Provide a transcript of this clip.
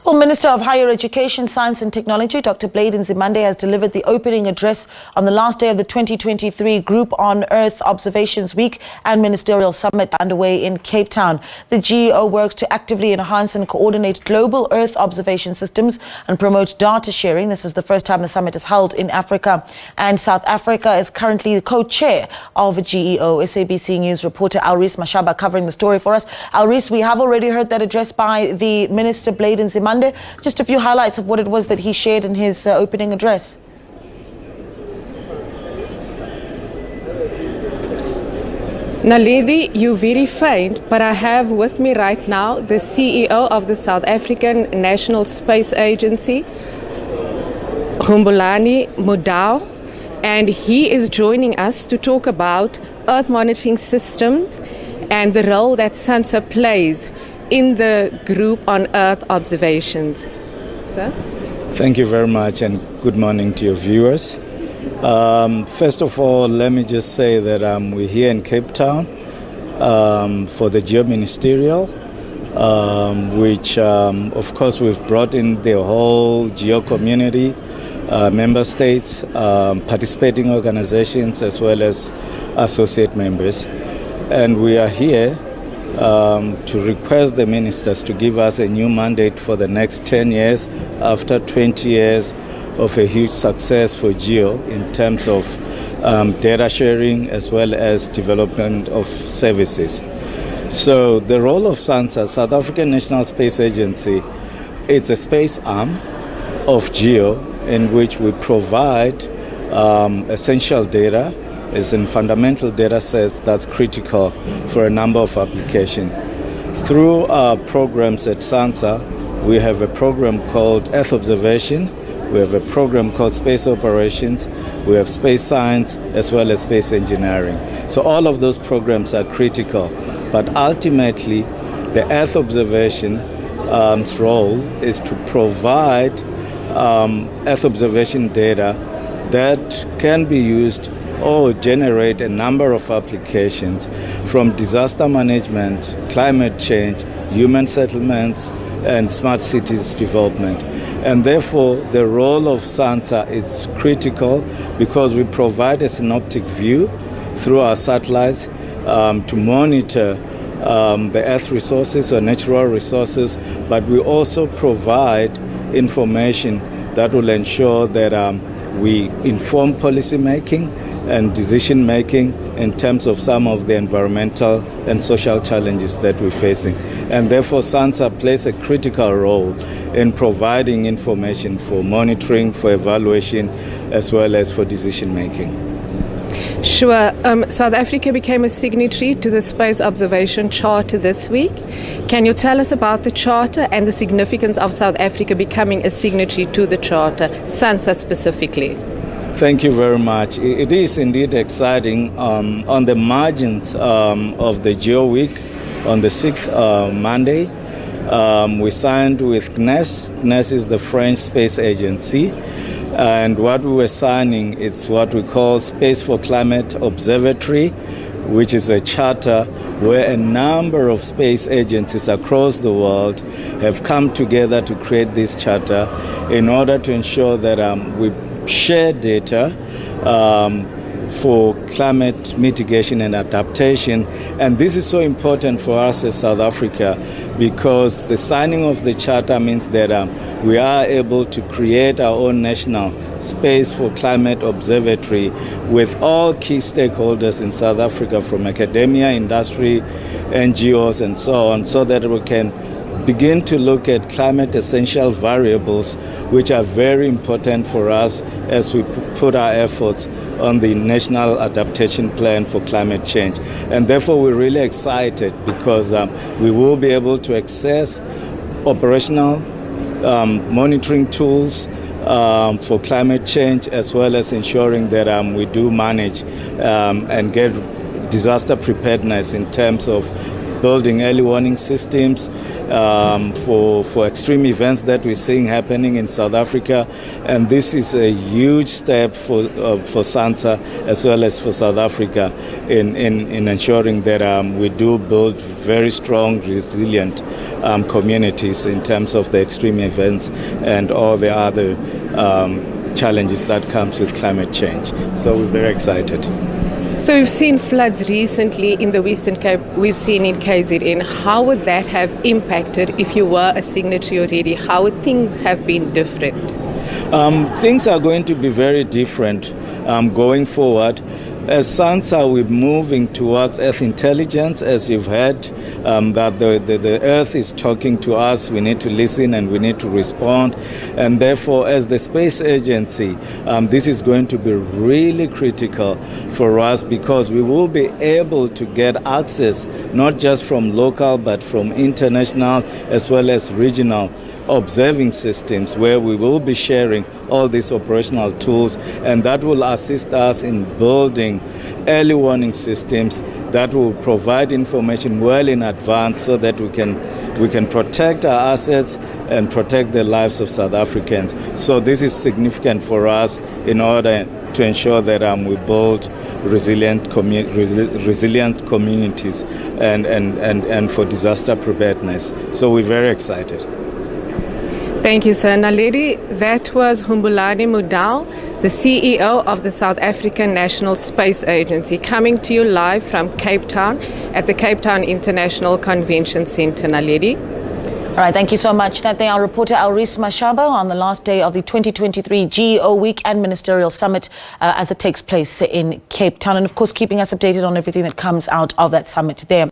Well, Minister of Higher Education, Science and Technology, Dr. Blade Nzimande, has delivered the opening address on the last day of the 2023 Group on Earth Observations Week and Ministerial Summit underway in Cape Town. The GEO works to actively enhance and coordinate global Earth observation systems and promote data sharing. This is the first time the summit is held in Africa, and South Africa is currently the co-chair of GEO. SABC News reporter Elrees Mashaba covering the story for us. Elrees, we have already heard that address by the Minister Blade Nzimande. Just a few highlights of what it was that he shared in his opening address. Naledi, you're very faint, but I have with me right now the CEO of the South African National Space Agency, Humbulani Mudau, and he is joining us to talk about Earth monitoring systems and the role that Sansa plays in the Group on Earth observations. Sir? Thank you very much, and good morning to your viewers. First of all, let me just say that we're here in Cape Town for the GEO Ministerial, which of course we've brought in the whole GEO community, member states, participating organizations, as well as associate members. And we are here to request the ministers to give us a new mandate for the next 10 years after 20 years of a huge success for GEO in terms of data sharing as well as development of services. So the role of Sansa, South African National Space Agency, it's a space arm of GEO in which we provide essential data is in fundamental data sets that's critical for a number of applications. Through our programs at Sansa, we have a program called Earth Observation, we have a program called Space Operations, we have Space Science, as well as Space Engineering. So all of those programs are critical, but ultimately the Earth Observation's role is to provide Earth observation data that can be used or generate a number of applications from disaster management, climate change, human settlements, and smart cities development. And therefore, the role of Sansa is critical because we provide a synoptic view through our satellites to monitor the Earth resources or natural resources, but we also provide information that will ensure that we inform policy making and decision making in terms of some of the environmental and social challenges that we're facing. And therefore, Sansa plays a critical role in providing information for monitoring, for evaluation, as well as for decision making. Sure. South Africa became a signatory to the Space Observation Charter this week. Can you tell us about the Charter and the significance of South Africa becoming a signatory to the Charter, Sansa specifically? Thank you very much. It is indeed exciting. On the margins of the GEO Week, on the 6th Monday, we signed with CNES. CNES is the French space agency. And what we were signing, it's what we call Space for Climate Observatory, which is a charter where a number of space agencies across the world have come together to create this charter in order to ensure that we share data for climate mitigation and adaptation. And this is so important for us as South Africa because the signing of the charter means that we are able to create our own national Space for Climate Observatory with all key stakeholders in South Africa, from academia, industry, NGOs, and so on, so that we can begin to look at climate essential variables, which are very important for us as we put our efforts on the National Adaptation Plan for Climate Change. And therefore, we're really excited because we will be able to access operational monitoring tools for climate change, as well as ensuring that we do manage and get disaster preparedness in terms of building early warning systems for extreme events that we're seeing happening in South Africa. And this is a huge step for Sansa as well as for South Africa in ensuring that we do build very strong, resilient communities in terms of the extreme events and all the other challenges that comes with climate change. So we're very excited. So we've seen floods recently in the Western Cape, we've seen in KZN. How would that have impacted if you were a signatory already? How would things have been different? Things are going to be very different going forward. As Sansa, we're moving towards Earth intelligence, as you've heard, that the Earth is talking to us. We need to listen and we need to respond. And therefore, as the space agency, this is going to be really critical for us because we will be able to get access, not just from local, but from international as well as regional observing systems where we will be sharing all these operational tools, and that will assist us in building early warning systems that will provide information well in advance so that we can protect our assets and protect the lives of South Africans. So this is significant for us in order to ensure that we build resilient communities and for disaster preparedness. So we're very excited. Thank you, sir. Naledi, that was Humbulani Mudau, the CEO of the South African National Space Agency, coming to you live from Cape Town at the Cape Town International Convention Centre. Naledi. All right, thank you so much. That day, our reporter Elrees Mashaba on the last day of the 2023 GEO Week and Ministerial Summit as it takes place in Cape Town. And of course, keeping us updated on everything that comes out of that summit there.